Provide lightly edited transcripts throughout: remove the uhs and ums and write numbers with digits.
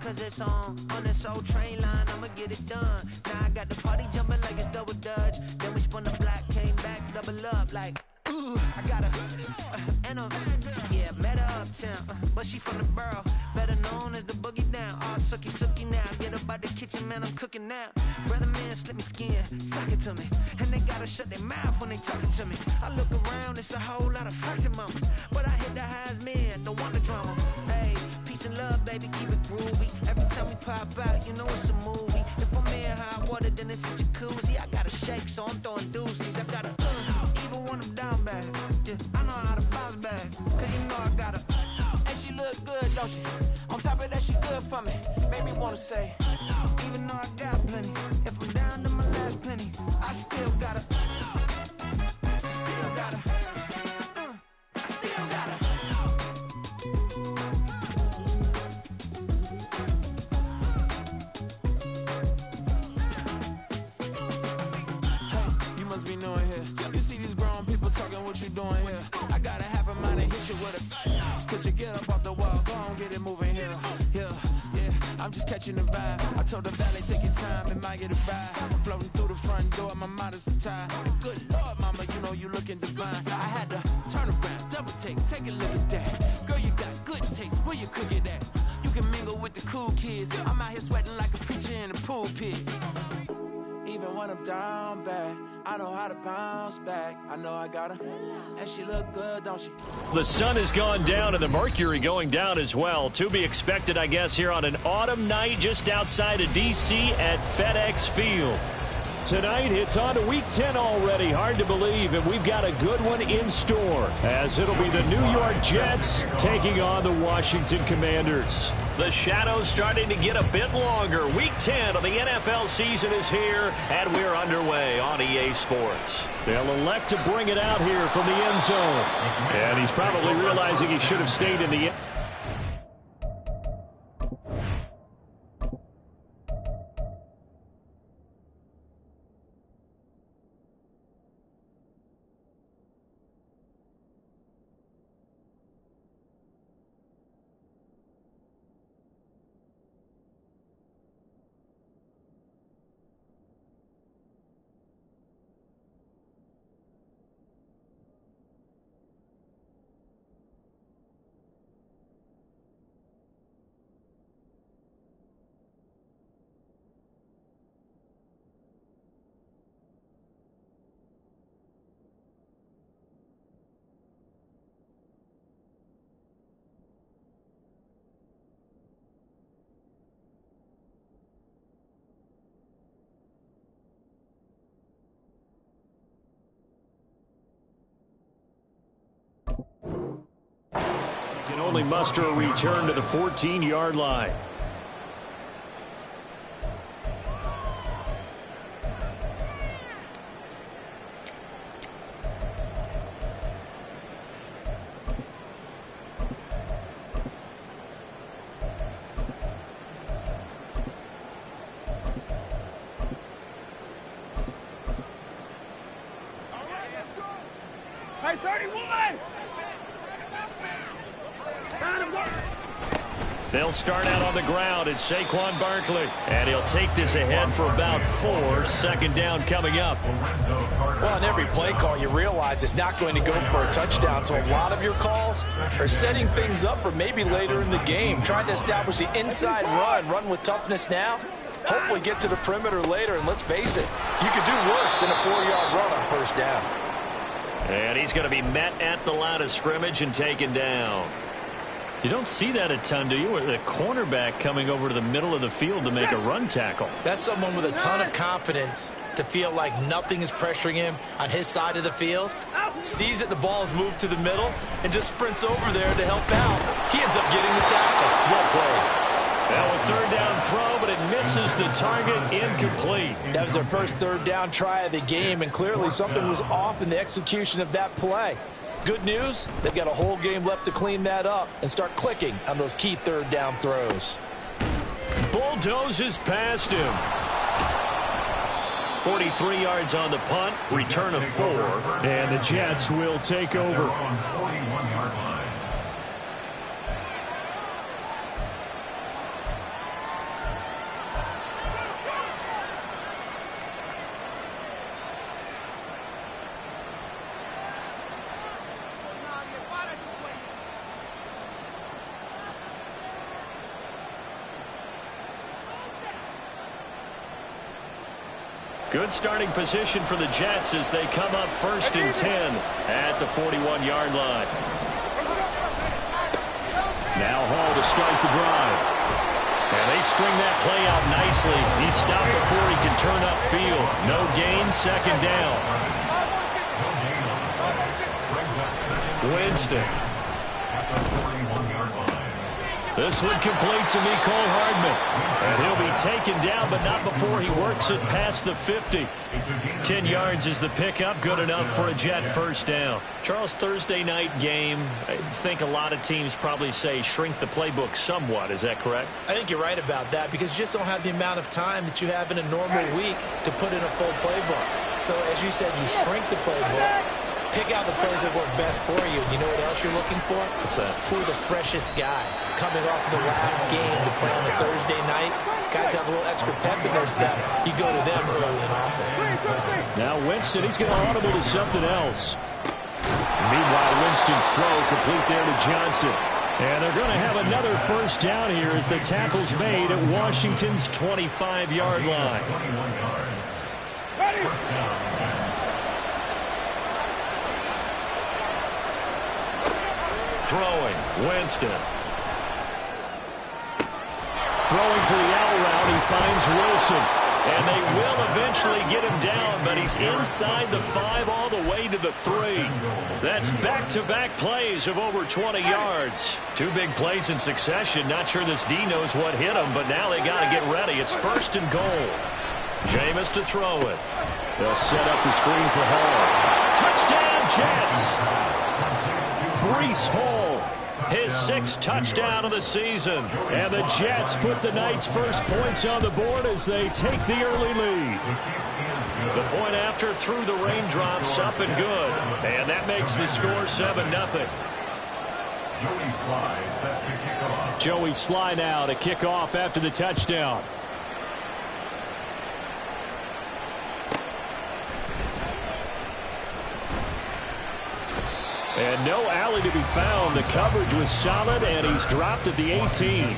cause it's on this old train line, I'ma get it done. Now I got the party jumping like it's double dutch. Then we spun the block, came back, double up like, ooh, I got a, and a, yeah, met her uptown, but she from the borough, better known as the boogie down. All sucky now, get up out the kitchen, man, I'm cooking now. Brother man, slip me skin, suck it to me, and they gotta shut their mouth when they talking to me. I look around, it's a whole lot of foxy mamas, but I hit the highs, man, don't want the drama. Hey, peace and love, baby, keep it groovy. Every time we pop out, you know it's a movie. If I'm in hot water, then it's a jacuzzi. I gotta shake, so I'm throwing deuces. I gotta, even when I'm down bad, yeah, I know how to bounce back, cause you know I gotta, and she look good, don't she? On top of that, she good for me, make me wanna say, even though I got plenty, if I'm down to my last penny, I still gotta, I still gotta. Be knowing here. You see these grown people talking, what you doing here? I gotta have a mind to hit you with a stitch you, get up off the wall, go on, get it moving here. Yeah, I'm just catching the vibe. I told the valet, take your time, it might get a ride. Floating through the front door, my modest attire. Good Lord, mama, you know you looking divine. I had to turn around, double take a look at that. Girl, you got good taste, where you cook it at? You can mingle with the cool kids. I'm out here sweating like a preacher in a pool pit. Even when I'm down bad, I know how to bounce back. I know I got her, and she look good, don't she? The sun has gone down and the mercury going down as well. To be expected, I guess, here on an autumn night just outside of D.C. at FedEx Field. Tonight, it's on to Week 10 already. Hard to believe, and we've got a good one in store, as it'll be the New York Jets taking on the Washington Commanders. The shadows starting to get a bit longer. Week 10 of the NFL season is here, and we're underway on EA Sports. They'll elect to bring it out here from the end zone. And he's probably realizing he should have stayed in the end. Can only muster a return to the 14-yard line. Hey, 31! They'll start out on the ground. It's Saquon Barkley. And he'll take this ahead for about 4. Second down coming up. Well, on every play call, you realize it's not going to go for a touchdown. So a lot of your calls are setting things up for maybe later in the game. Trying to establish the inside run with toughness now. Hopefully get to the perimeter later. And let's face it, you could do worse than a 4-yard run on first down. And he's going to be met at the line of scrimmage and taken down. You don't see that a ton, do you? With a cornerback coming over to the middle of the field to make a run tackle. That's someone with a ton of confidence to feel like nothing is pressuring him on his side of the field. Sees that the ball is moved to the middle and just sprints over there to help out. He ends up getting the tackle. Well played. Now a third down throw, but it misses the target, incomplete. That was their first third down try of the game, and clearly something was off in the execution of that play. Good news, they've got a whole game left to clean that up and start clicking on those key third down throws. Bulldozes past him. 43 yards on the punt, return of 4, and the Jets will take over. Good starting position for the Jets as they come up 1st and 10 at the 41-yard line. Now Hall to start the drive. And they string that play out nicely. He stopped before he can turn upfield. No gain, 2nd down. Winston. This one complete to Mecole Hardman. And he'll be taken down, but not before he works it past the 50. 10 yards is the pickup. Good enough for a Jet 1st down. Charles, Thursday night game, I think a lot of teams probably say shrink the playbook somewhat. Is that correct? I think you're right about that because you just don't have the amount of time that you have in a normal week to put in a full playbook. So, as you said, you shrink the playbook. Pick out the plays that work best for you. You know what else you're looking for? What's that? Who are the freshest guys coming off the last game to play on a Thursday night? Guys have a little extra pep in their step. You go to them early and often. Now Winston, he's going to audible to something else. Meanwhile, Winston's throw complete there to Johnson. And they're going to have another 1st down here as the tackle's made at Washington's 25-yard line. Throwing, Winston. Throwing for the out route, he finds Wilson. And they will eventually get him down, but he's inside the 5 all the way to the 3. That's back-to-back plays of over 20 yards. 2 big plays in succession. Not sure this D knows what hit him, but now they got to get ready. It's 1st and goal. Jameis to throw it. They'll set up the screen for Hall. Touchdown, Jets! Breece Hall, his 6th touchdown of the season. And the Jets put the Knights' first points on the board as they take the early lead. The point after through the raindrops, up and good. And that makes the score 7-0. Joey Sly now to kick off after the touchdown. And no alley to be found. The coverage was solid, and he's dropped at the 18.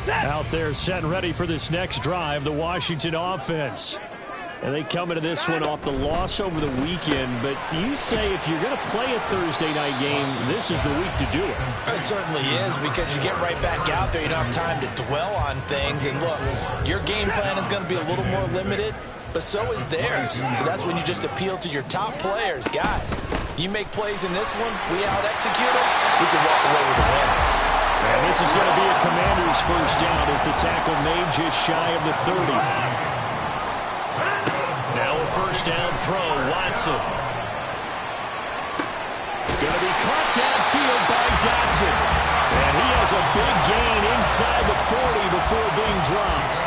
Out there set and ready for this next drive, the Washington offense. And they come into this one off the loss over the weekend. But you say if you're going to play a Thursday night game, this is the week to do it. It certainly is because you get right back out there. You don't have time to dwell on things. And look, your game plan is going to be a little more limited, but so is theirs. So that's when you just appeal to your top players. Guys, you make plays in this one, we out-execute them, we can walk away with a win. And this is going to be a Commanders 1st down as the tackle made just shy of the 30. Now a 1st down throw, Watson. Going to be caught downfield by Dotson. And he has a big gain inside the 40 before being dropped.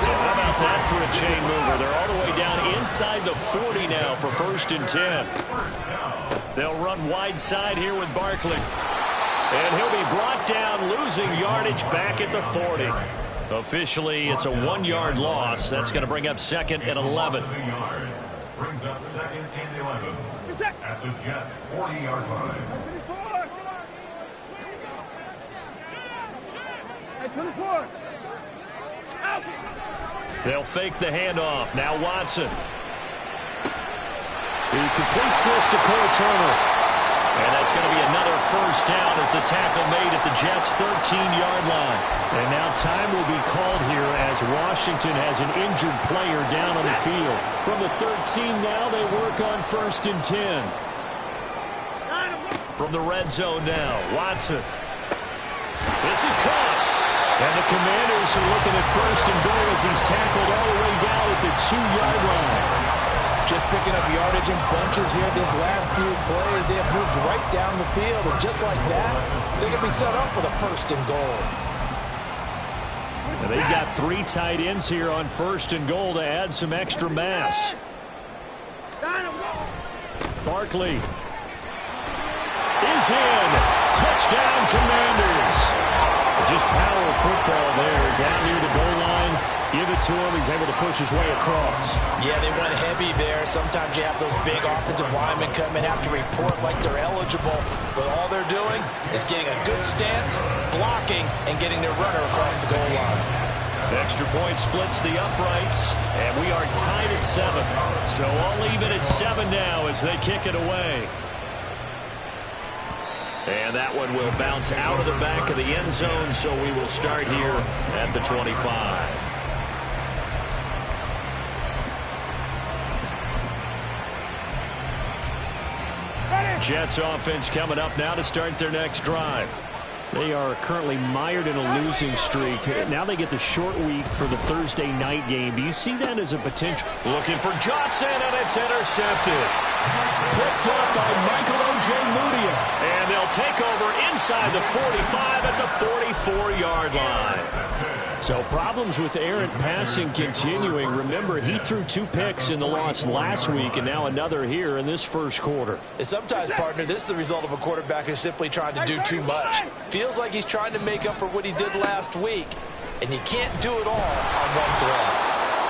So how about that for a chain mover? They're all the way down inside the 40 now for 1st and 10. They'll run wide side here with Barkley. And he'll be brought down, losing yardage back at the 40. Officially, it's a 1-yard loss. That's going to bring up 2nd and 11. Brings up 2nd and 11 at the Jets' 40-yard line. 24. They'll fake the handoff. Now Watson. He completes this to Cole Turner. And that's going to be another 1st down as the tackle made at the Jets' 13-yard line. And now time will be called here as Washington has an injured player down on the field. From the 13 now, they work on 1st and 10. From the red zone now, Watson. This is caught. And the Commanders are looking at 1st and goal as he's tackled all the way down at the 2-yard line. Just picking up yardage in bunches here these last few plays. They have moved right down the field. And just like that, they're going to be set up for the 1st and goal. And they've got 3 tight ends here on 1st and goal to add some extra mass. Barkley is in. Touchdown, Commanders. Just power football there. Down near the goal line. Give it to him. He's able to push his way across. Yeah, they went heavy there. Sometimes you have those big offensive linemen come in, have to report like they're eligible. But all they're doing is getting a good stance, blocking, and getting their runner across the goal line. Extra point splits the uprights, and we are tied at 7. So I'll leave it at 7 now as they kick it away. And that one will bounce out of the back of the end zone, so we will start here at the 25. Jets offense coming up now to start their next drive. They are currently mired in a losing streak. Now they get the short week for the Thursday night game. Do you see that as a potential? Looking for Johnson, and it's intercepted. Picked up by Michael Ojemudia. And they'll take over inside the 45 at the 44-yard line. So problems with errant passing continuing. Remember, he threw 2 picks in the loss last week, and now another here in this first quarter. And sometimes, partner, this is the result of a quarterback who's simply trying to do too much. Feels like he's trying to make up for what he did last week, and you can't do it all on one throw.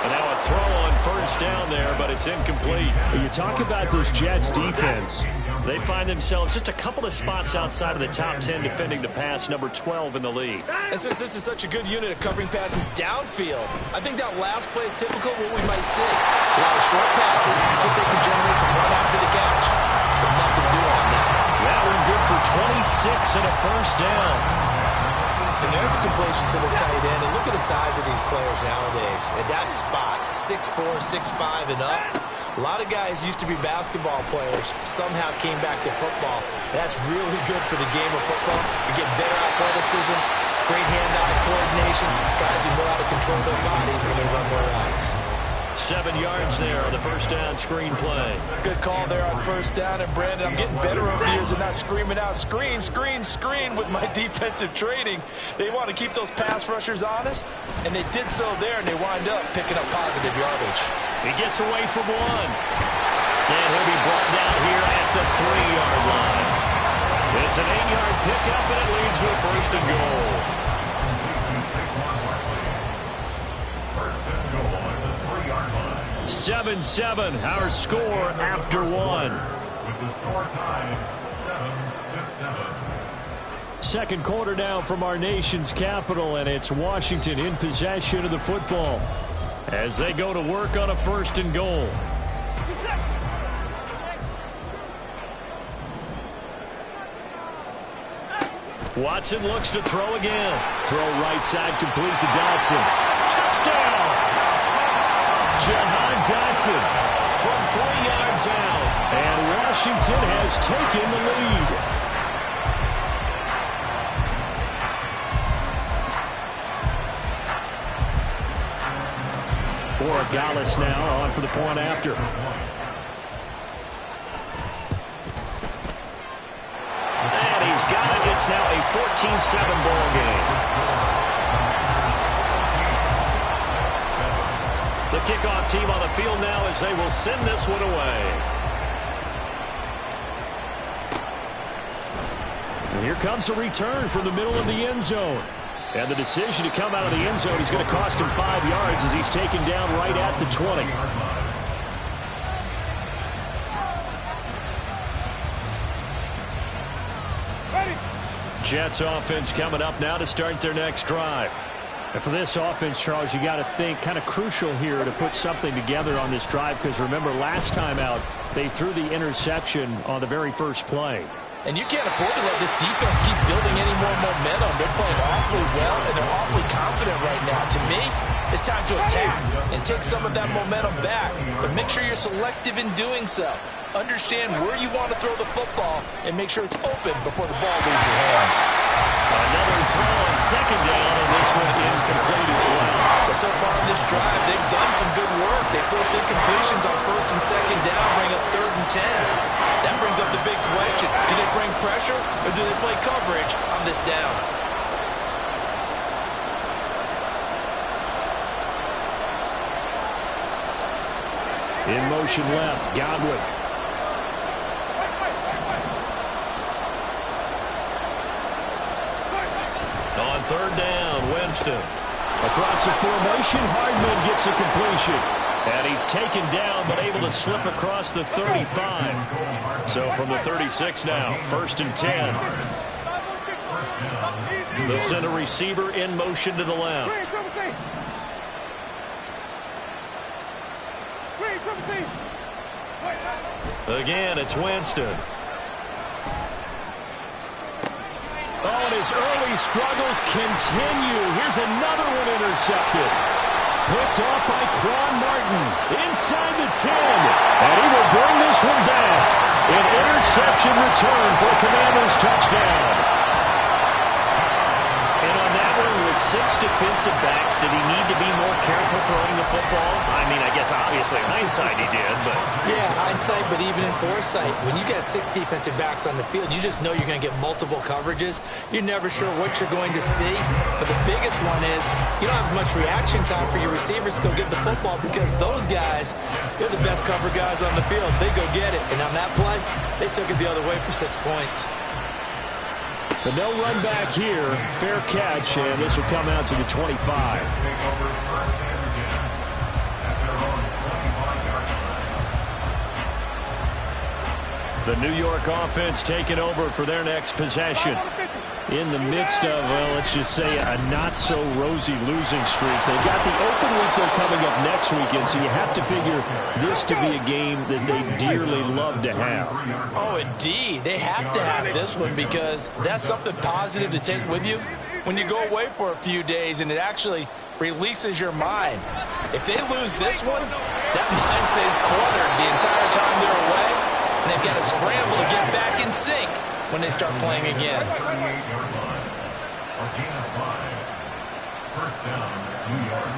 And now a throw on first down there, but it's incomplete. You talk about this Jets defense. They find themselves just a couple of spots outside of the top 10 defending the pass, number 12 in the league. And since this is such a good unit of covering passes downfield, I think that last play is typical of what we might see. A lot of short passes, see if they can generate some run after the catch. But nothing doing on that. That one good for 26 and a first down. And there's a completion to the tight end. And look at the size of these players nowadays. At that spot, 6'4", 6'5", and up. A lot of guys used to be basketball players, somehow came back to football. That's really good for the game of football. You get better athleticism, great hand-eye coordination, guys who know how to control their bodies when they run their routes. 7 yards there on the first down screen play. Good call there on first down. And, Brandon, I'm getting better over the years and not screaming out, screen, screen, screen with my defensive training. They want to keep those pass rushers honest, and they did so there, and they wind up picking up positive yardage. He gets away from one. And he'll be brought down here at the 3-yard line. It's an 8-yard pickup, and it leads to a first and goal. 7-7, our score after 1. With the score tied 7-7. Second quarter now from our nation's capital, and it's Washington in possession of the football as they go to work on a first and goal. Watson looks to throw again. Throw right side complete to Dotson. Touchdown! Jahan Dotson from 3 yards out. And Washington has taken the lead. Borregales now on for the point after. And he's got it. It's now a 14-7 ball game. The kickoff team on the field now as they will send this one away. And here comes a return from the middle of the end zone. And the decision to come out of the end zone is going to cost him 5 yards as he's taken down right at the 20. Jets offense coming up now to start their next drive. And for this offense, Charles, you got to think kind of crucial here to put something together on this drive, because remember last time out they threw the interception on the very first play. And you can't afford to let this defense keep building any more momentum. They're playing awfully well, and they're awfully confident right now. To me, it's time to attack and take some of that momentum back. But make sure you're selective in doing so. Understand where you want to throw the football and make sure it's open before the ball leaves your hands. Another throw on second down, and this one incomplete as well. But so far in this drive, they've done some good work. They force incompletions on first and second down, bring up 3rd and 10. That brings up the big question. Do they bring pressure or do they play coverage on this down? In motion left, Godwin. On 3rd down, Winston. Across the formation, Hardman gets a completion. And he's taken down, but able to slip across the 35. So from the 36 now, 1st and 10. They'll send a receiver in motion to the left. Again, it's Winston. Oh, and his early struggles continue. Here's another one intercepted. Picked off by Quan Martin. Inside the 10. And he will bring this one back. An interception return for a Commanders touchdown. And on that one, with 6 defensive backs, did he need to be more careful throwing the football? I mean, I guess obviously in hindsight he did, but... Yeah, hindsight, but even in foresight, when you got 6 defensive backs on the field, you just know you're going to get multiple coverages. You're never sure what you're going to see. But the biggest one is you don't have much reaction time for your receivers to go get the football because those guys, they're the best cover guys on the field. They go get it. And on that play, they took it the other way for 6 points. But no run back here. Fair catch, and this will come out to the 25. The New York offense taking over for their next possession. In the midst of, well, let's just say a not-so-rosy losing streak. They've got the open week they're coming up next weekend, so you have to figure this to be a game that they dearly love to have. Oh, indeed. They have to have this one because that's something positive to take with you when you go away for a few days, and it actually releases your mind. If they lose this one, that mind stays cluttered the entire time they're away, and they've got to scramble to get back in sync when they start playing again. First down, New York.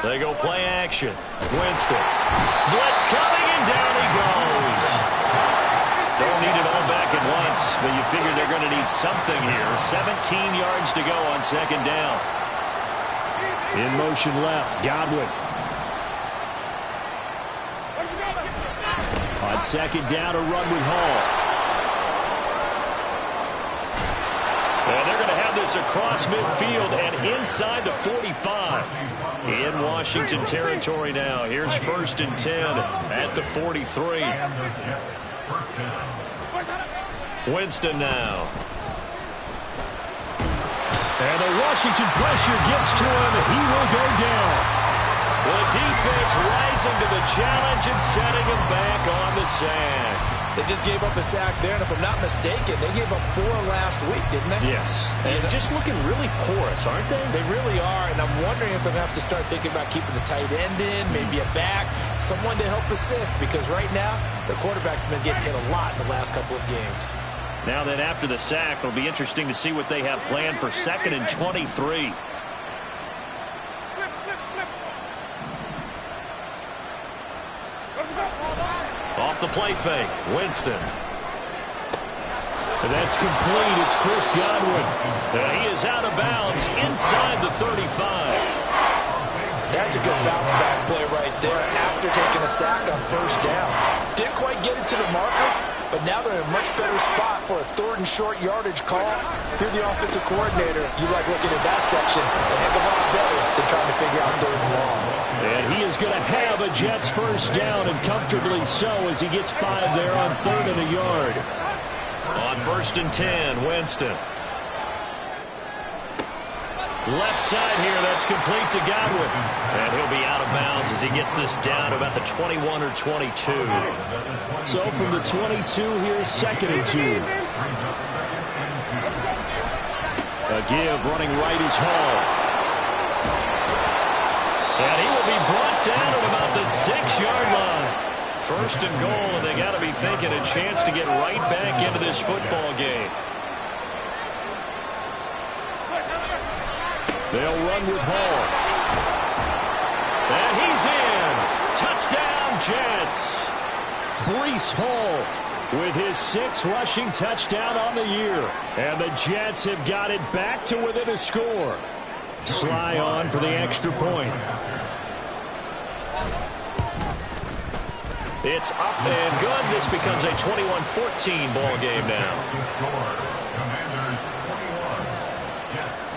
They go play action. Winston. Blitz coming, and down he goes. Don't need it all back at once, but you figure they're going to need something here. 17 yards to go on 2nd down. In motion left, Godwin. On 2nd down, a run with Hall. And they're going to have this across midfield and inside the 45. In Washington territory now. Here's 1st and 10 at the 43. Winston now. And the Washington pressure gets to him. He will go down. The defense rising to the challenge and setting him back on the sack. They just gave up a sack there, and if I'm not mistaken, they gave up 4 last week, didn't they? Yes. And just looking really porous, aren't they? They really are, and I'm wondering if I'm going to have to start thinking about keeping the tight end in, maybe a back, someone to help assist, because right now, the quarterback's been getting hit a lot in the last couple of games. Now then, after the sack, it'll be interesting to see what they have planned for 2nd and 23. Off the play fake, Winston. And that's complete. It's Chris Godwin. He is out of bounds inside the 35. That's a good bounce back play right there after taking a sack on 1st down. Didn't quite get it to the marker, but now they're in a much better spot for a 3rd and short yardage call. If you're the offensive coordinator, you like looking at that section a heck of a lot better than trying to figure out 3rd and long. And he is going to have a Jets 1st down, and comfortably so, as he gets 5 there on 3rd and a yard. On 1st and 10, Winston. Left side here, that's complete to Godwin. And he'll be out of bounds as he gets this down to about the 21 or 22. So from the 22, here's 2nd and 2. A give running right is Hall. And he will be brought down at about the 6-yard line. 1st and goal, and they got to be thinking a chance to get right back into this football game. They'll run with Hall. And he's in. Touchdown, Jets. Breece Hall with his 6th rushing touchdown on the year. And the Jets have got it back to within a score. Sly on for the extra point. It's up and good. This becomes a 21-14 ball game now. Commanders 21, Jets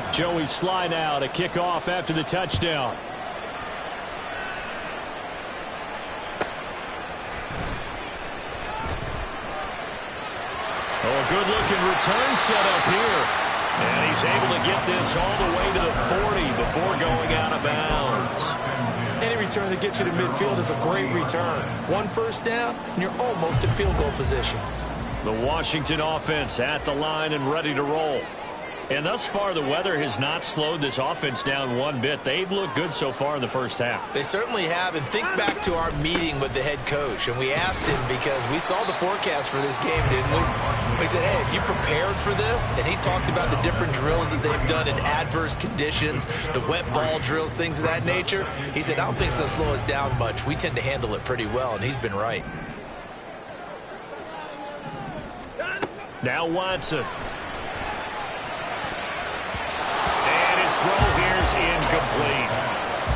14. Joey Sly now to kick off after the touchdown. Oh, a good-looking return set up here. And he's able to get this all the way to the 40 before going out of bounds. Any return that gets you to midfield is a great return. One first down, and you're almost in field goal position. The Washington offense at the line and ready to roll. And thus far, the weather has not slowed this offense down one bit. They've looked good so far in the first half. They certainly have. And think back to our meeting with the head coach. And we asked him because we saw the forecast for this game, didn't we? We said, hey, have you prepared for this? And he talked about the different drills that they've done in adverse conditions, the wet ball drills, things of that nature. He said, I don't think it's going to slow us down much. We tend to handle it pretty well, and he's been right. Now Watson. And his throw here's incomplete.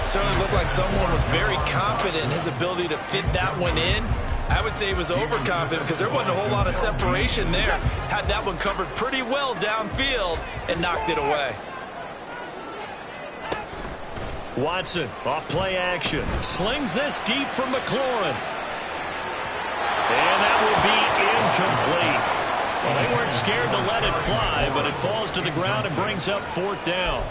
Certainly looked like someone was very confident in his ability to fit that one in. I would say he was overconfident because there wasn't a whole lot of separation there. Had that one covered pretty well downfield and knocked it away. Watson off play action. Slings this deep from McLaurin. And that will be incomplete. Well, they weren't scared to let it fly, but it falls to the ground and brings up fourth down.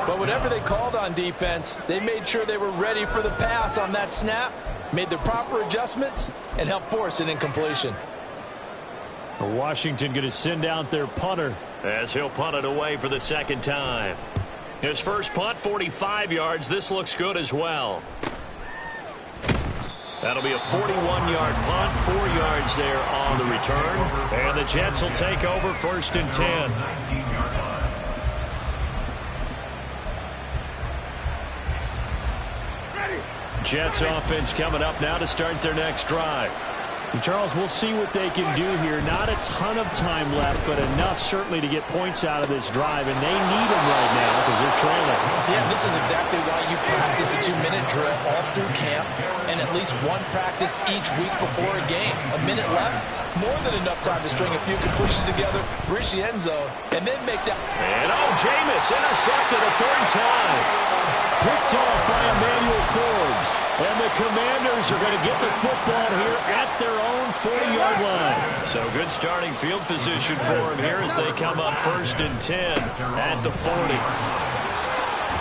But whatever they called on defense, they made sure they were ready for the pass on that snap, made the proper adjustments, and helped force an incompletion. Washington going to send out their punter as he'll punt it away for the second time. His first punt, 45 yards. This looks good as well. That'll be a 41-yard punt, 4 yards there on the return. And the Jets will take over first and 10. 19-yard line. Jets offense coming up now to start their next drive. And Charles, we'll see what they can do here. Not a ton of time left, but enough certainly to get points out of this drive, and they need them right now because they're trailing. Yeah, this is exactly why you practice a 2-minute drill all through camp and at least one practice each week before a game. A minute left, more than enough time to string a few completions together, reach the end zone, and then make that. And Jameis intercepted a third time. Picked off by Emmanuel Forbes. And the Commanders are going to get the football here at their own 40-yard line. So good starting field position for him here as they come up first and 10 at the 40.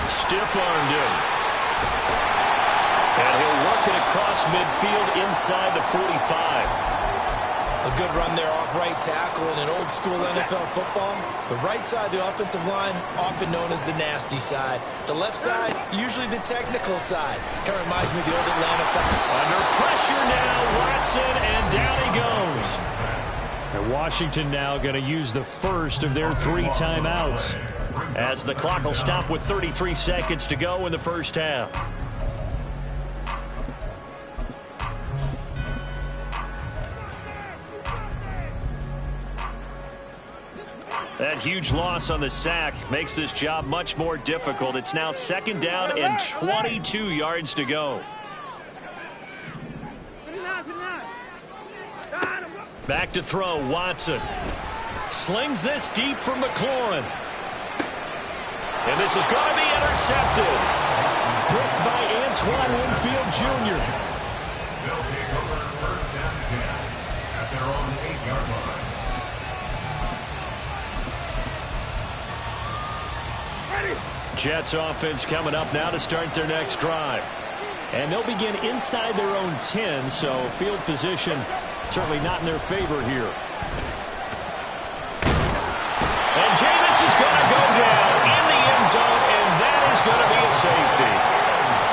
Stiff-armed him. And he'll work it across midfield inside the 45. A good run there off right tackle in an old-school NFL football. The right side of the offensive line, often known as the nasty side. The left side, usually the technical side. Kind of reminds me of the old Atlanta Falcons. Under pressure now, Watson, and down he goes. And Washington now going to use the first of their 3 timeouts as the clock will stop with 33 seconds to go in the first half. That huge loss on the sack makes this job much more difficult. It's now second down and 22 yards to go. Back to throw, Watson. Slings this deep from McLaurin. And this is going to be intercepted. Picked by Antoine Winfield Jr. They'll take over first down 10 at their own 8-yard line. Jets offense coming up now to start their next drive. And they'll begin inside their own 10, so field position certainly not in their favor here. And Jameis is going to go down in the end zone, and that is going to be a safety.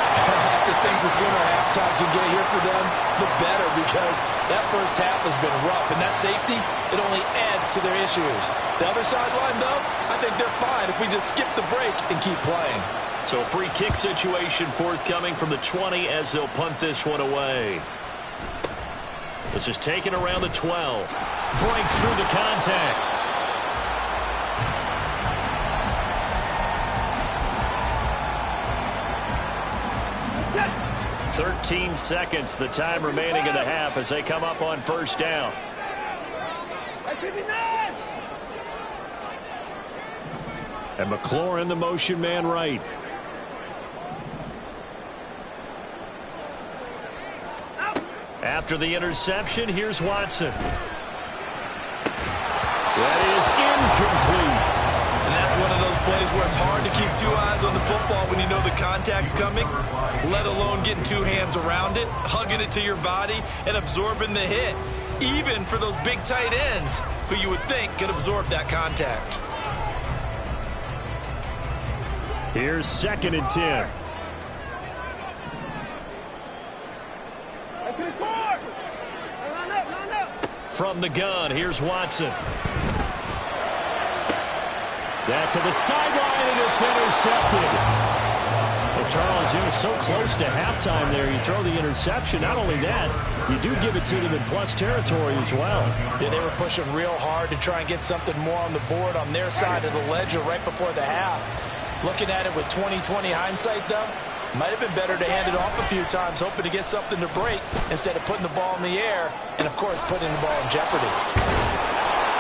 I have to think the sooner halftime can get here for them, the better, because that first half has been rough, and that safety, it only adds to their issues. The other sideline, though, I think they're fine if we just skip the break and keep playing. So free kick situation forthcoming from the 20 as they'll punt this one away. This is taken around the 12. Breaks through the contact. 13 seconds, the time remaining in the half as they come up on first down. And McLaurin, the motion man right. After the interception, here's Watson. That is incomplete. And that's one of those plays where it's hard to keep two eyes on the football when you know the contact's coming, let alone getting two hands around it, hugging it to your body, and absorbing the hit, even for those big tight ends who you would think could absorb that contact. Here's 2nd and 10. From the gun, here's Watson. That to the sideline, and it's intercepted. Well, Charles, you were so close to halftime there. You throw the interception. Not only that, you do give it to them in plus territory as well. Yeah, they were pushing real hard to try and get something more on the board on their side of the ledger right before the half. Looking at it with 20/20 hindsight, though, might have been better to hand it off a few times, hoping to get something to break instead of putting the ball in the air and, of course, putting the ball in jeopardy.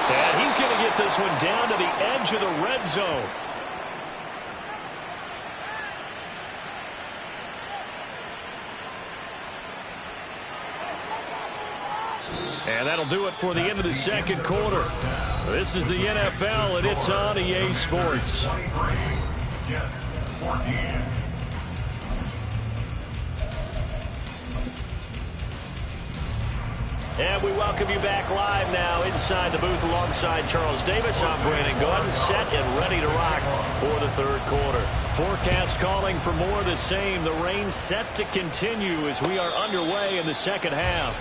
And he's going to get this one down to the edge of the red zone. And that'll do it for the end of the second quarter. This is the NFL, and it's on EA Sports. 14. And we welcome you back live now inside the booth alongside Charles Davis. I'm Brandon Gaudin, set and ready to rock for the third quarter. Forecast calling for more of the same. The rain set to continue as we are underway in the second half.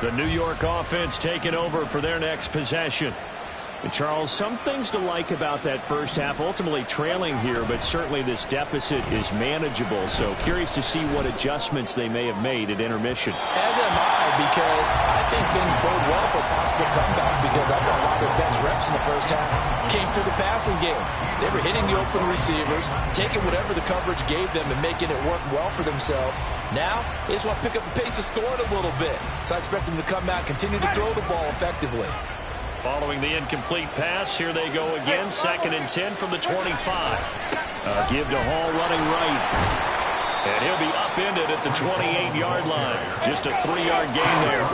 The New York offense taking over for their next possession. And Charles, some things to like about that first half, ultimately trailing here, but certainly this deficit is manageable. So curious to see what adjustments they may have made at intermission. As am I, because I think things bode well for a possible comeback, because I thought a lot of their best reps in the first half came through the passing game. They were hitting the open receivers, taking whatever the coverage gave them and making it work well for themselves. Now, they just want to pick up the pace of scoring a little bit. So I expect them to come out, continue to throw the ball effectively. Following the incomplete pass, here they go again. 2nd and 10 from the 25. Give to Hall running right. And he'll be upended at the 28-yard line. Just a 3-yard gain there.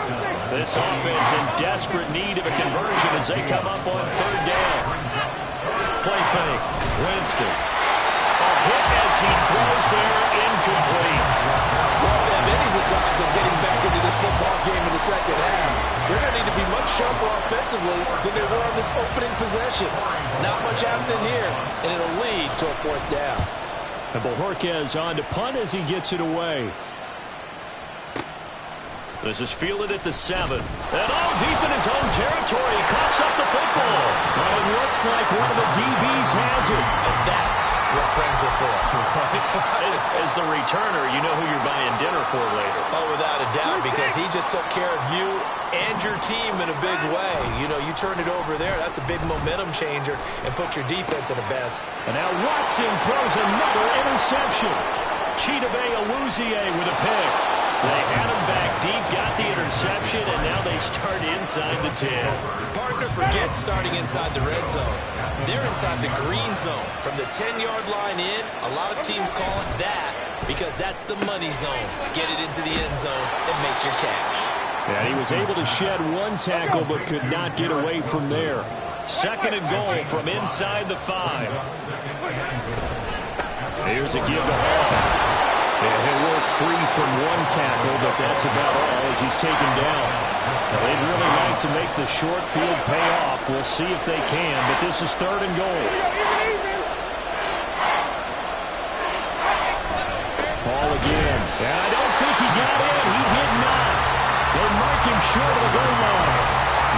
This offense in desperate need of a conversion as they come up on third down. Play fake. Winston. A hit as he throws there, incomplete. Well, they have any designs of getting back into this football game in the second half. They're going to need to be much sharper offensively than they were on this opening possession. Not much happening here, and it'll lead to a 4th down. And Bojorquez on to punt as he gets it away. This is fielded at the 7. And all deep in his own territory. He coughs up the football. And it looks like one of the DBs has it. And that's what friends are for. As the returner, you know who you're buying dinner for later. Oh, without a doubt, because he just took care of you and your team in a big way. You know, you turn it over there, that's a big momentum changer, and put your defense in a bad spot. And now Watson throws another interception. Chidobe Awuzie with a pick. They had him back deep, got the interception, and now they start inside the 10. Partner forgets starting inside the red zone. They're inside the green zone. From the 10-yard line in, a lot of teams call it that because that's the money zone. Get it into the end zone and make your cash. Yeah, he was able to shed one tackle but could not get away from there. 2nd and goal from inside the 5. Here's a give to Hall. And he'll work free from one tackle, but that's about all as he's taken down. Now, they'd really like to make the short field pay off. We'll see if they can, but this is 3rd and goal. Ball again. And I don't think he got in. He did not. They mark him short of the goal line.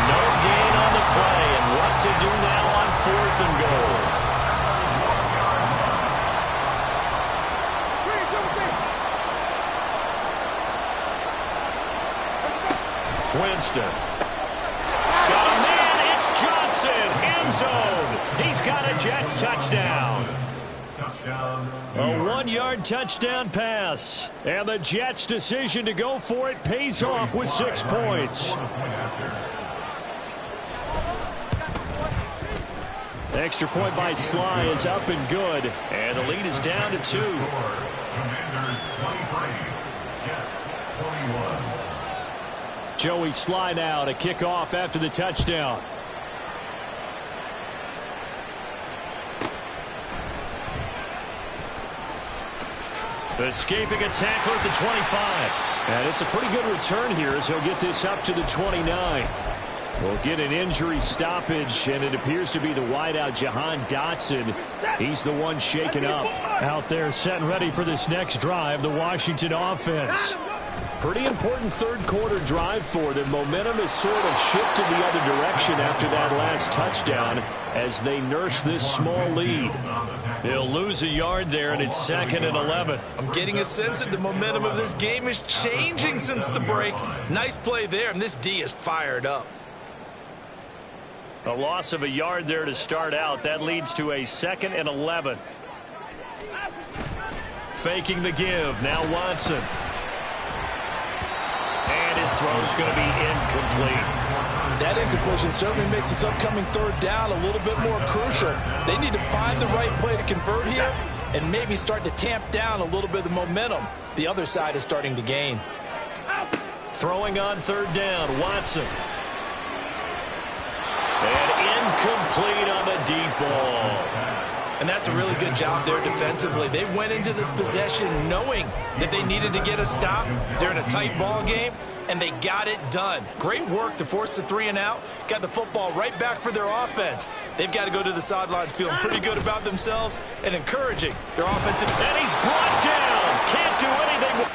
No gain on the play, and what to do now on 4th and goal. Winston. Got a man. It's Johnson, end zone. He's got a Jets touchdown. A 1-yard touchdown pass. And the Jets' decision to go for it pays off with 6 points. Extra point by Sly is up and good. And the lead is down to 2. Commanders 23, Jets 21. Joey Sly now to kick off after the touchdown. Escaping a tackler at the 25. And it's a pretty good return here as he'll get this up to the 29. We'll get an injury stoppage, and it appears to be the wideout, Jahan Dotson. He's the one shaken up. Out there set and ready for this next drive, the Washington offense. Pretty important third-quarter drive for them. Momentum has sort of shifted the other direction after that last touchdown as they nurse this small lead. They'll lose a yard there, and it's 2nd and 11. I'm getting a sense that the momentum of this game is changing since the break. Nice play there, and this D is fired up. A loss of a yard there to start out. That leads to a 2nd and 11. Faking the give. Now Watson. And his throw's going to be incomplete. That incompletion certainly makes this upcoming third down a little bit more crucial. They need to find the right play to convert here and maybe start to tamp down a little bit of the momentum the other side is starting to gain. Throwing on third down, Watson. And incomplete on the deep ball. And that's a really good job there defensively. They went into this possession knowing that they needed to get a stop. They're in a tight ball game, and they got it done. Great work to force the 3 and out. Got the football right back for their offense. They've got to go to the sidelines feeling pretty good about themselves and encouraging their offensive. And he's brought down. Can't do anything.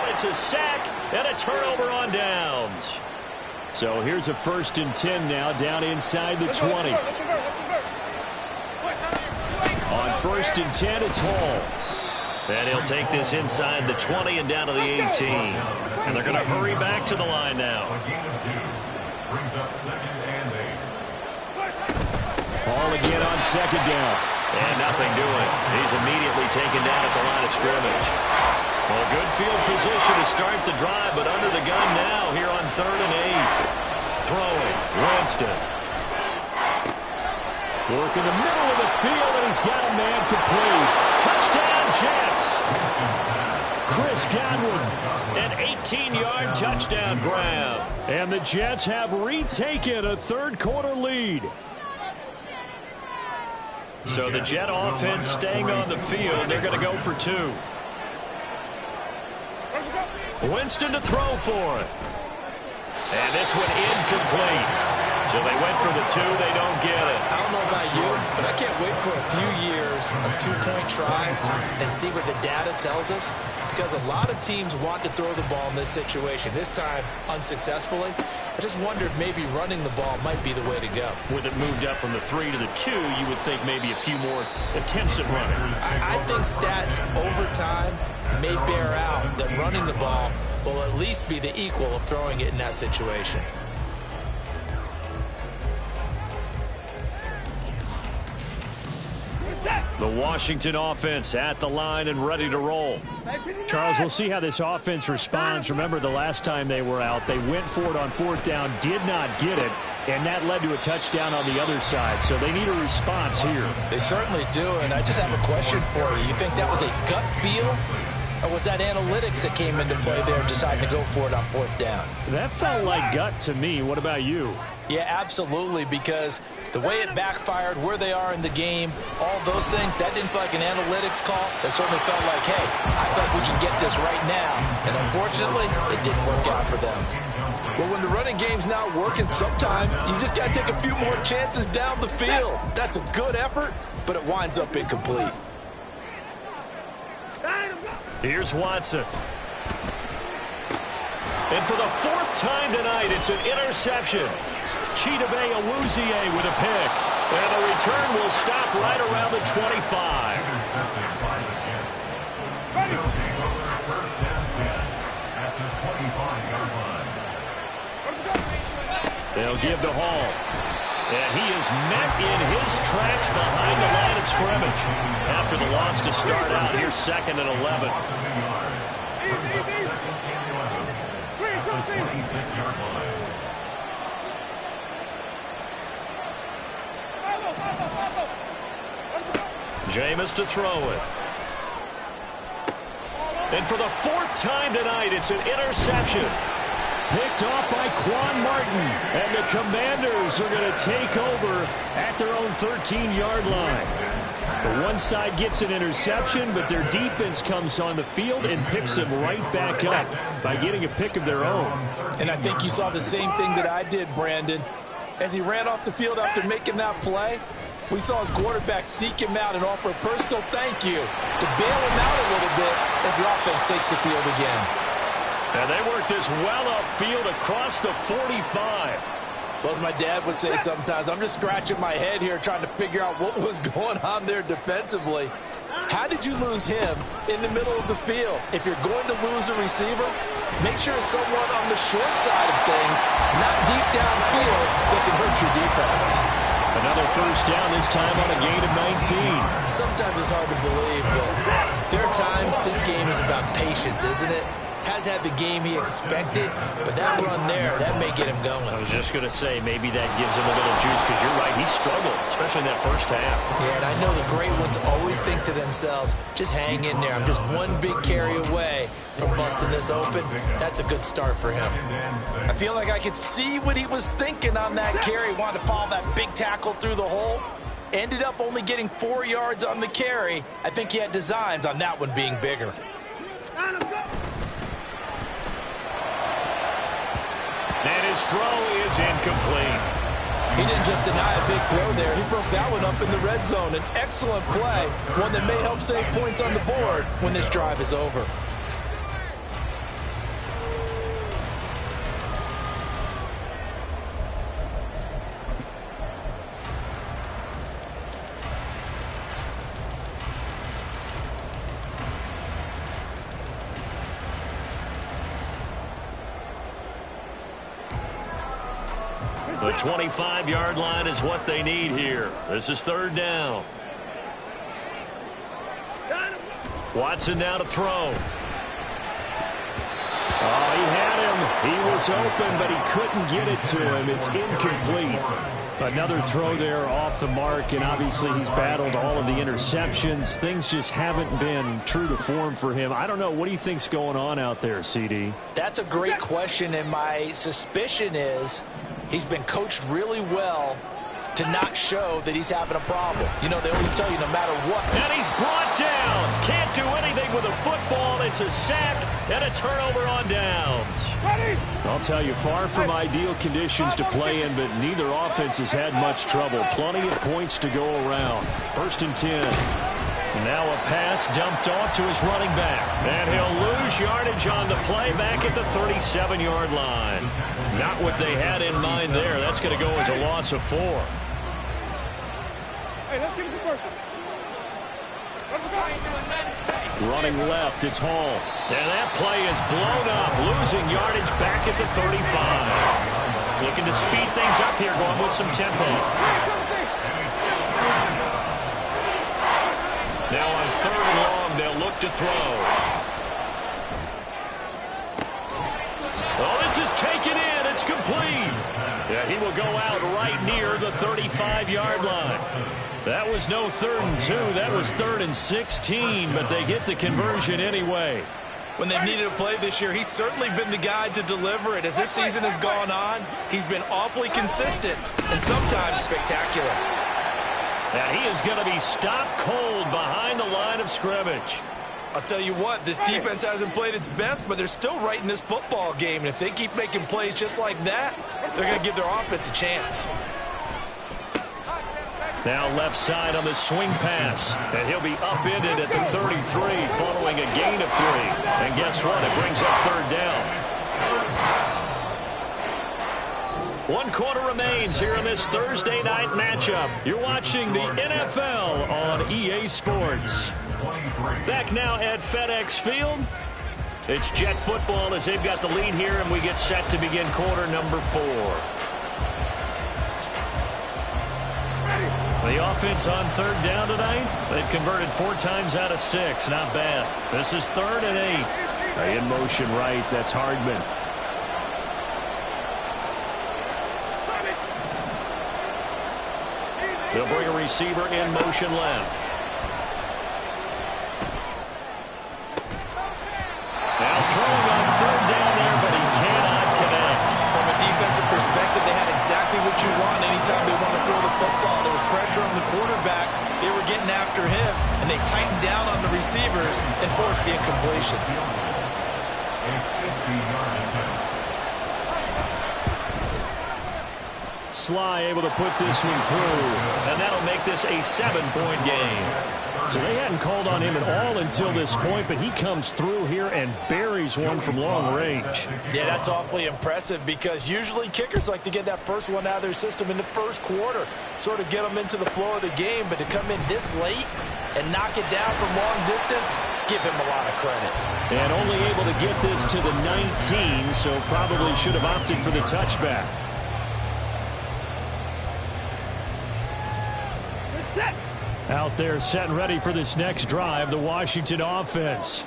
It's a sack and a turnover on downs. So here's a 1st and 10 now down inside the 20. On 1st and 10, it's Hall. And he'll take this inside the 20 and down to the 18. And they're going to hurry back to the line now. Brings up 2nd and 8. Hall again on 2nd down. And nothing doing. He's immediately taken down at the line of scrimmage. Well, good field position to start the drive, but under the gun now here on 3rd and 8. Throwing, Winston. Work in the middle of the field, and he's got a man complete. Touchdown, Jets. Chris Godwin, an 18-yard touchdown grab. And the Jets have retaken a third-quarter lead. So the Jet offense staying on the field. They're going to go for 2. Winston to throw for it. And this one incomplete. So they went for the 2. They don't get it. I don't know about you, but I can't wait for a few years of 2-point tries and see what the data tells us. Because a lot of teams want to throw the ball in this situation. This time, unsuccessfully. I just wonder if maybe running the ball might be the way to go. With it moved up from the 3 to the 2, you would think maybe a few more attempts at running. I think stats over time may bear out that running the ball will at least be the equal of throwing it in that situation. The Washington offense at the line and ready to roll. Charles, we'll see how this offense responds. Remember, the last time they were out, they went for it on 4th down, did not get it, and that led to a touchdown on the other side. So they need a response here. They certainly do, and I just have a question for you. You think that was a gut feel, or was that analytics that came into play there deciding to go for it on 4th down? That felt like gut to me. What about you? Yeah, absolutely, because the way it backfired, where they are in the game, all those things, that didn't feel like an analytics call. That certainly felt like, hey, I think we can get this right now. And unfortunately, it didn't work out for them. Well, when the running game's not working, sometimes you just got to take a few more chances down the field. That's a good effort, but it winds up incomplete. Here's Watson. And for the fourth time tonight, it's an interception. Chidobe Awuzie with a pick. And the return will stop right around the 25. Intercepted by the Jets. They'll take over first down 10 at the 25-yard line. They'll give to Hall. And he is met in his tracks behind the line of scrimmage. After the loss to start out, here's 2nd and 11. The 26-yard line. Jameis to throw it. And for the fourth time tonight, it's an interception. Picked off by Quan Martin. And the Commanders are going to take over at their own 13-yard line. The one side gets an interception, but their defense comes on the field and picks them right back up by getting a pick of their own. And I think you saw the same thing that I did, Brandon. As he ran off the field after making that play, we saw his quarterback seek him out and offer a personal thank you to bail him out a little bit as the offense takes the field again. And they work this well upfield across the 45. Well, as my dad would say sometimes, I'm just scratching my head here trying to figure out what was going on there defensively. How did you lose him in the middle of the field? If you're going to lose a receiver, make sure it's someone on the short side of things, not deep downfield, that can hurt your defense. Another first down, this time on a gain of 19. Sometimes it's hard to believe, but there are times this game is about patience, isn't it? Has had the game he expected, but that run there, that may get him going. I was just going to say, maybe that gives him a little juice, because you're right, he struggled, especially in that first half. Yeah, and I know the great ones always think to themselves, just hang in there. I'm just one big carry away from busting this open. That's a good start for him. I feel like I could see what he was thinking on that carry. Wanted to follow that big tackle through the hole. Ended up only getting 4 yards on the carry. I think he had designs on that one being bigger. And his throw is incomplete. He didn't just deny a big throw there. He broke that one up in the red zone. An excellent play, one that may help save points on the board when this drive is over. The 25-yard line is what they need here. This is 3rd down. Watson now to throw. Oh, he had him. He was open, but he couldn't get it to him. It's incomplete. Another throw there off the mark, and obviously he's battled all of the interceptions. Things just haven't been true to form for him. I don't know. What do you think's going on out there, CD? That's a great question, and my suspicion is he's been coached really well to not show that he's having a problem. You know, they always tell you no matter what. And he's brought down. Can't do anything with a football. It's a sack and a turnover on downs. I'll tell you, far from ideal conditions to play in, but neither offense has had much trouble. Plenty of points to go around. 1st and 10. Now a pass dumped off to his running back. And he'll lose yardage on the play back at the 37-yard line. Not what they had in mind there. That's going to go as a loss of 4. Hey, let's give it to first. Running left, it's Hall. And that play is blown up, losing yardage back at the 35. Looking to speed things up here, going with some tempo. Now on 3rd and long, they'll look to throw. Oh, this is taken in. It's complete. Yeah, he will go out right near the 35-yard line. That was no 3rd and 2. That was 3rd and 16, but they get the conversion anyway. When they've needed a play this year, he's certainly been the guy to deliver it. As this season has gone on, he's been awfully consistent and sometimes spectacular. And he is going to be stopped cold behind the line of scrimmage. I'll tell you what, this defense hasn't played its best, but they're still right in this football game. And if they keep making plays just like that, they're going to give their offense a chance. Now left side on the swing pass. And he'll be upended at the 33 following a gain of 3. And guess what? It brings up third down. 1 quarter remains here in this Thursday night matchup. You're watching the NFL on EA Sports. Back now at FedEx Field. It's Jet football as they've got the lead here, and we get set to begin quarter number 4. The offense on third down tonight, they've converted 4 times out of 6. Not bad. This is 3rd and 8. In motion right, that's Hardman. They'll bring a receiver in motion left. Now throwing on third down there, but he cannot connect. From a defensive perspective, they had exactly what you want anytime they want to throw the football. There was pressure on the quarterback. They were getting after him, and they tightened down on the receivers and forced the incompletion. Sly able to put this one through, and that'll make this a 7-point game. So they hadn't called on him at all until this point, but he comes through here and buries one from long range. Yeah, that's awfully impressive because usually kickers like to get that first one out of their system in the first quarter, sort of get them into the flow of the game, but to come in this late and knock it down from long distance, give him a lot of credit. And only able to get this to the 19, so probably should have opted for the touchback. Out there set and ready for this next drive, the Washington offense.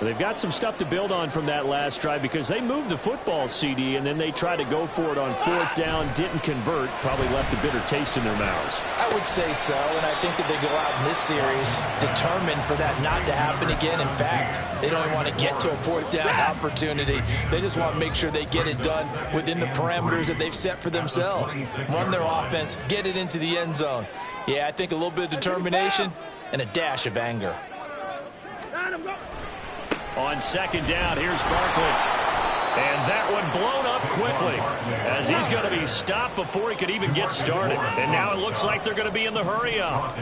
They've got some stuff to build on from that last drive because they moved the football, CD, and then they tried to go for it on 4th down, didn't convert, probably left a bitter taste in their mouths. I would say so, and I think that they go out in this series determined for that not to happen again. In fact, they don't even want to get to a 4th down opportunity. They just want to make sure they get it done within the parameters that they've set for themselves. Run their offense, get it into the end zone. Yeah, I think a little bit of determination and a dash of anger. On 2nd down, here's Barkley. And that one blown up quickly as he's going to be stopped before he could even get started. And now it looks like they're going to be in the hurry up.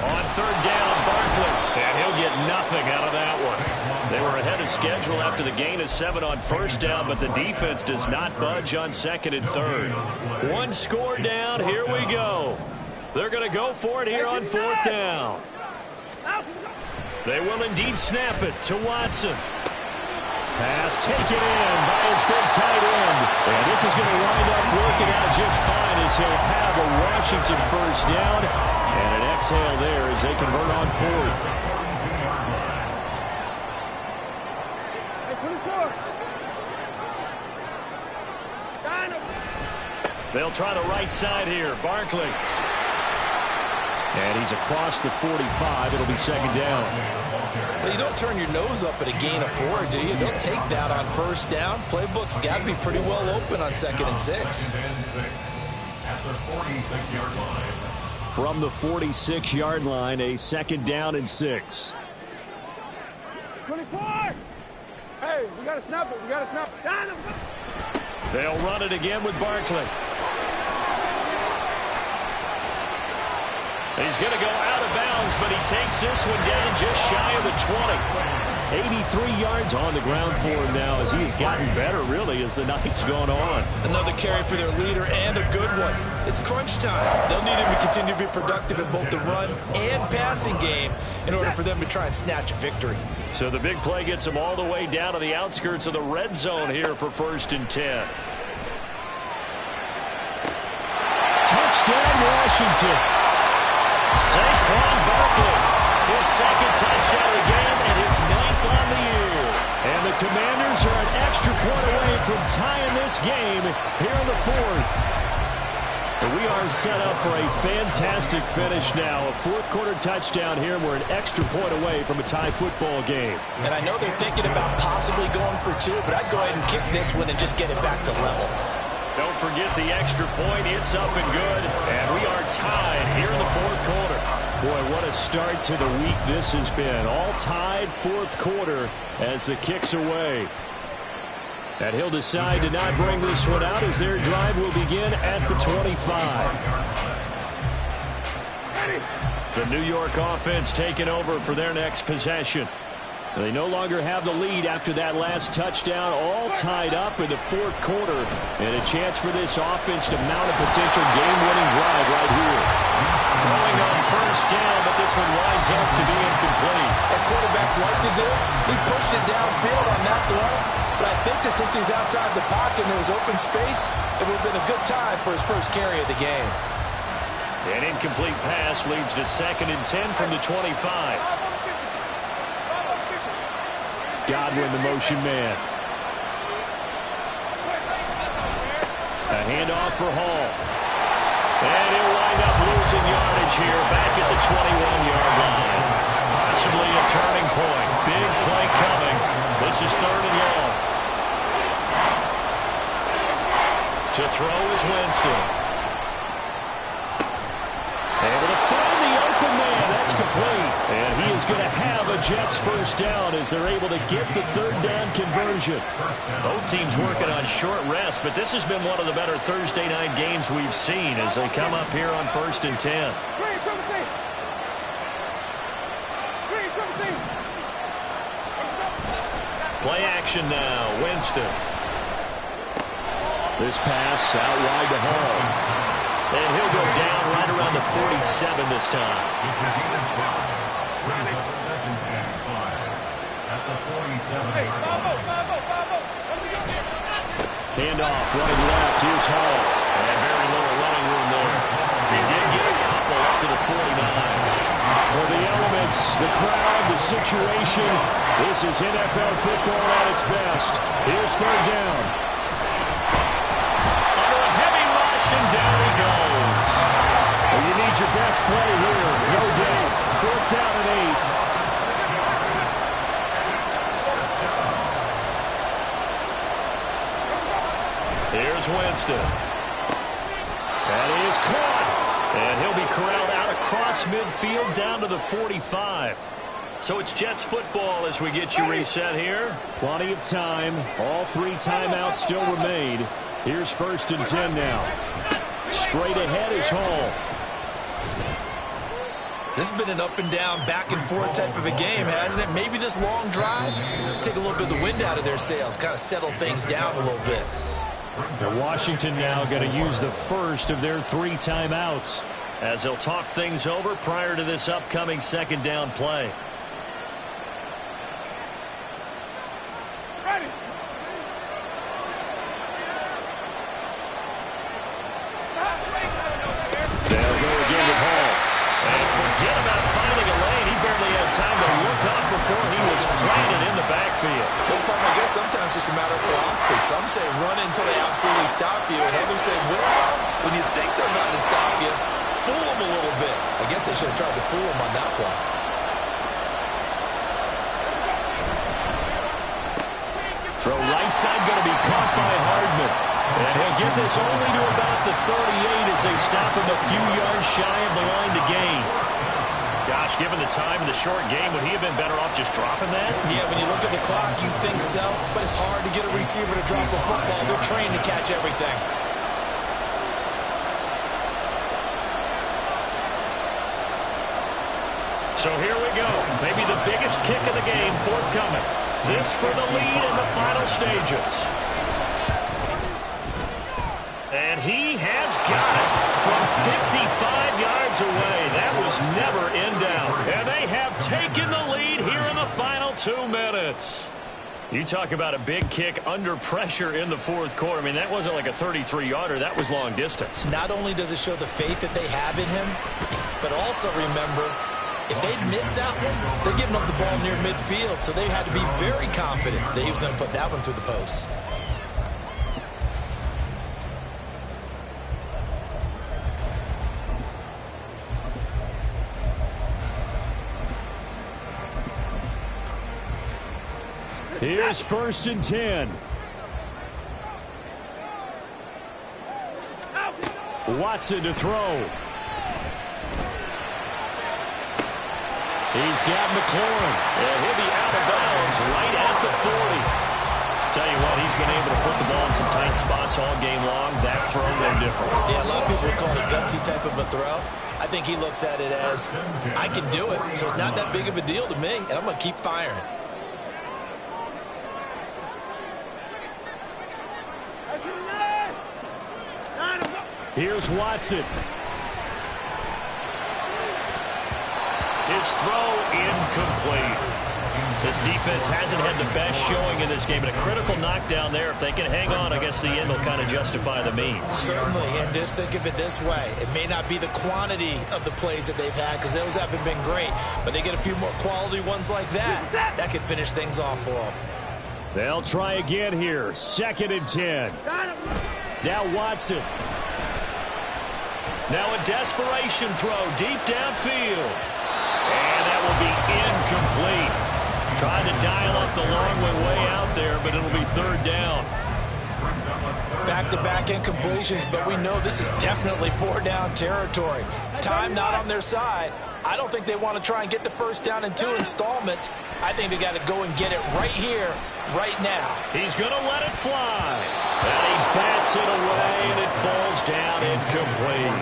On 3rd down, Barkley. And he'll get nothing out of that one. They were ahead of schedule after the gain of 7 on 1st down, but the defense does not budge on 2nd and 3rd. 1 score down. Here we go. They're going to go for it here on 4th down. They will indeed snap it to Watson. Pass taken in by his big tight end. And this is going to wind up working out just fine as he'll have a Washington 1st down. And an exhale there as they convert on 4th. They'll try the right side here. Barkley. And he's across the 45. It'll be 2nd down. Well, you don't turn your nose up at a gain of 4, do you? They'll take that on 1st down. Playbook's got to be pretty well open on 2nd and 6. From the 46-yard line, a 2nd down and 6. 24! Hey, we got to snap it. We got to snap it. Down. They'll run it again with Barkley. He's going to go out of bounds, but he takes this one down just shy of the 20. 83 yards on the ground for him now as he has gotten better, really, as the night's gone on. Another carry for their leader and a good one. It's crunch time. They'll need him to continue to be productive in both the run and passing game in order for them to try and snatch a victory. So the big play gets them all the way down to the outskirts of the red zone here for 1st and 10. Touchdown, Washington. Saquon Barkley, his 2nd touchdown of the game and his 9th on the year. And the Commanders are an extra point away from tying this game here in the 4th. And we are set up for a fantastic finish now. A 4th quarter touchdown here. We're an extra point away from a tie football game. And I know they're thinking about possibly going for 2, but I'd go ahead and kick this one and just get it back to level. Don't forget the extra point. It's up and good. And we are tied here in the 4th quarter. Boy, what a start to the week this has been. All tied 4th quarter as the kick's away. And he'll decide to not bring this one out as their drive will begin at the 25. The New York offense taking over for their next possession. They no longer have the lead after that last touchdown, all tied up in the fourth quarter, and a chance for this offense to mount a potential game-winning drive right here. Throwing on first down, but this one winds up to be incomplete. As quarterbacks like to do, he pushed it downfield on that throw, but I think that since he was outside the pocket and there was open space, it would have been a good time for his first carry of the game. An incomplete pass leads to 2nd and 10 from the 25. Godwin, the motion man. A handoff for Hall. And he'll wind up losing yardage here back at the 21-yard line. Possibly a turning point. Big play coming. This is 3rd and long. To throw is Winston. Able to find the open man. That's complete. And he is going to have a Jets first down as they're able to get the 3rd down conversion. Both teams working on short rest, but this has been one of the better Thursday night games we've seen as they come up here on 1st and 10. Play action now. Winston. This pass out wide to Hall. And he'll go down right around the 47 this time. It's a gain of 5. Brings up 2nd and 5 at the 47-yard line. Handoff, running left. Here's Hall. And very little running room there. He did get a couple up to the 49. Well, the elements, the crowd, the situation. This is NFL football at its best. Here's 3rd down. And down he goes. Well, you need your best play here, no doubt. 4th down and 8. Here's Winston. That is caught. And he'll be corralled out across midfield down to the 45. So it's Jets football as we get you reset here. Plenty of time. All 3 timeouts still remain. Here's 1st and 10 now. Straight ahead is Hall. This has been an up and down, back and forth type of a game, hasn't it? Maybe this long drive, take a little bit of the wind out of their sails, kind of settle things down a little bit. So Washington now going to use the first of their 3 timeouts as they'll talk things over prior to this upcoming 2nd down play. Sometimes it's just a matter of philosophy. Some say run until they absolutely stop you, and others say, well, when you think they're about to stop you, fool them a little bit. I guess they should have tried to fool them on that play. Throw right side going to be caught by Hardman. And he'll get this only to about the 38 as they stop him a few yards shy of the line to gain. Gosh, given the time in the short game, would he have been better off just dropping that? Yeah, when you look at the clock, you think so. But it's hard to get a receiver to drop a football. They're trained to catch everything. So here we go. Maybe the biggest kick of the game forthcoming. This for the lead in the final stages. And he has got it from 55 yards away. That was never in doubt. And they have taken the lead here in the final 2 minutes. You talk about a big kick under pressure in the fourth quarter. I mean, that wasn't like a 33-yarder. That was long distance. Not only does it show the faith that they have in him, but also remember, if they'd missed that one, they're giving up the ball near midfield, so they had to be very confident that he was going to put that one through the post. Here's 1st and 10. Watson to throw. He's got McLaurin. And he'll be out of bounds right at the Tell you what, he's been able to put the ball in some tight spots all game long. That throw, no different. Yeah, a lot of people would call it a gutsy type of a throw. I think he looks at it as, I can do it, so it's not that big of a deal to me, and I'm going to keep firing. Here's Watson. His throw incomplete. This defense hasn't had the best showing in this game, but a critical knockdown there. If they can hang on, I guess the end will kind of justify the means. Certainly, and just think of it this way. It may not be the quantity of the plays that they've had, because those haven't been great, but they get a few more quality ones like that. That could finish things off for them. They'll try again here. 2nd and 10. Now Watson. Now a desperation throw deep downfield. And that will be incomplete. Trying to dial up the long way out there, but it'll be 3rd down. Back-to-back incompletions, but we know this is definitely 4-down territory. Time not on their side. I don't think they want to try and get the 1st down in 2 installments. I think they got to go and get it right here, right now. He's going to let it fly. And he bats it away, and it falls down incomplete.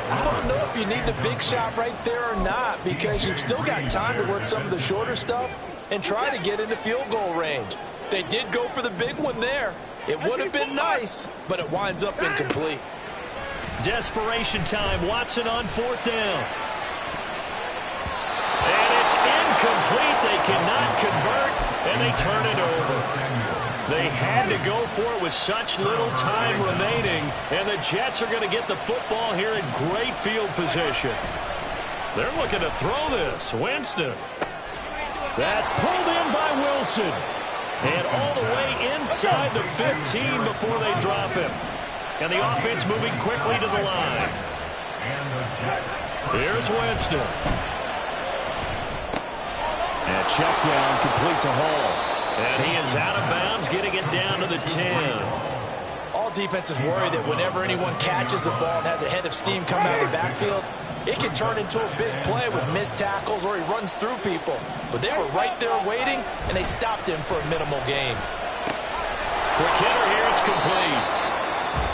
I don't know if you need the big shot right there or not, because you've still got time to work some of the shorter stuff and try to get into field goal range. They did go for the big one there. It would have been nice, but it winds up incomplete. Desperation time. Watson on 4th down. And it's incomplete. They cannot convert, and they turn it over. They had to go for it with such little time remaining, and the Jets are going to get the football here in great field position. They're looking to throw this. Winston. That's pulled in by Wilson. And all the way inside the 15 before they drop him. And the offense moving quickly to the line. Here's Winston. And check down, complete to Hall. And he is out of bounds, getting it down to the 10. All defenses worry that whenever anyone catches the ball and has a head of steam coming out of the backfield, it can turn into a big play with missed tackles or he runs through people. But they were right there waiting, and they stopped him for a minimal gain. Quick hitter here, it's complete.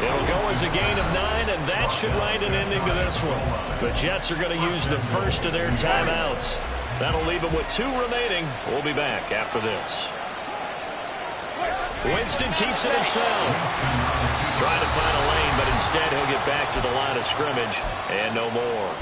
It'll go as a gain of 9, and that should write an ending to this one. The Jets are going to use the first of their timeouts. That'll leave them with 2 remaining. We'll be back after this. Winston keeps it himself. Trying to find a lane, but instead he'll get back to the line of scrimmage and no more.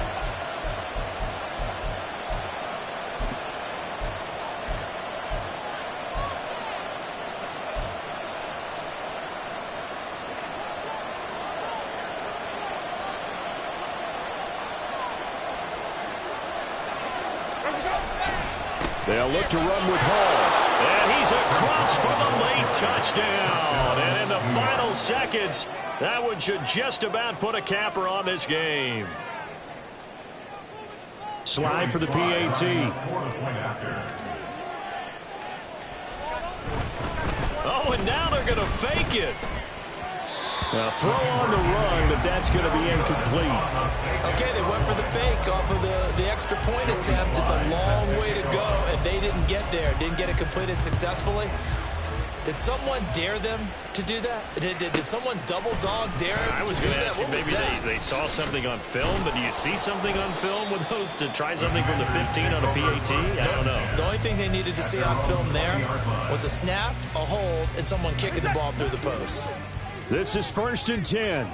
They'll look to run with Hall. And he's across for the late touchdown. And in the final seconds, that one should just about put a capper on this game. Slide for the PAT. Oh, and now they're going to fake it. Now throw on the run, but that's going to be incomplete. Okay, they went for the fake off of the extra point attempt. It's a long way to go, and they didn't get there. Didn't get it completed successfully. Did someone dare them to do that? Did someone double dog dare them I was to do going to that? ask you, maybe they saw something on film, but do you see something on film with those to try something from the 15 on a PAT? I don't know. The only thing they needed to see on film there was a snap, a hold, and someone kicking the ball through the post. This is 1st and 10.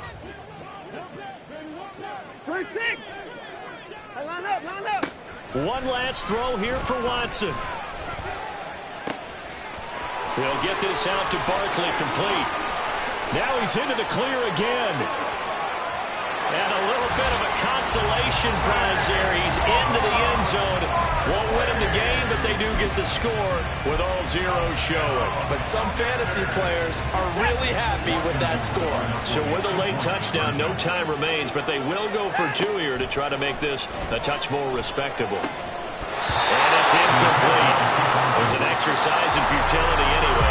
26. Hey, line up. One last throw here for Watson. He'll get this out to Barkley, complete. Now he's into the clear again. And a little bit of a consolation prize there. He's into the end zone. Won't win him the game, but they do get the score with all zeros showing. But some fantasy players are really happy with that score. So with a late touchdown, no time remains, but they will go for 2 here to try to make this a touch more respectable. And it's incomplete. It was an exercise in futility anyway.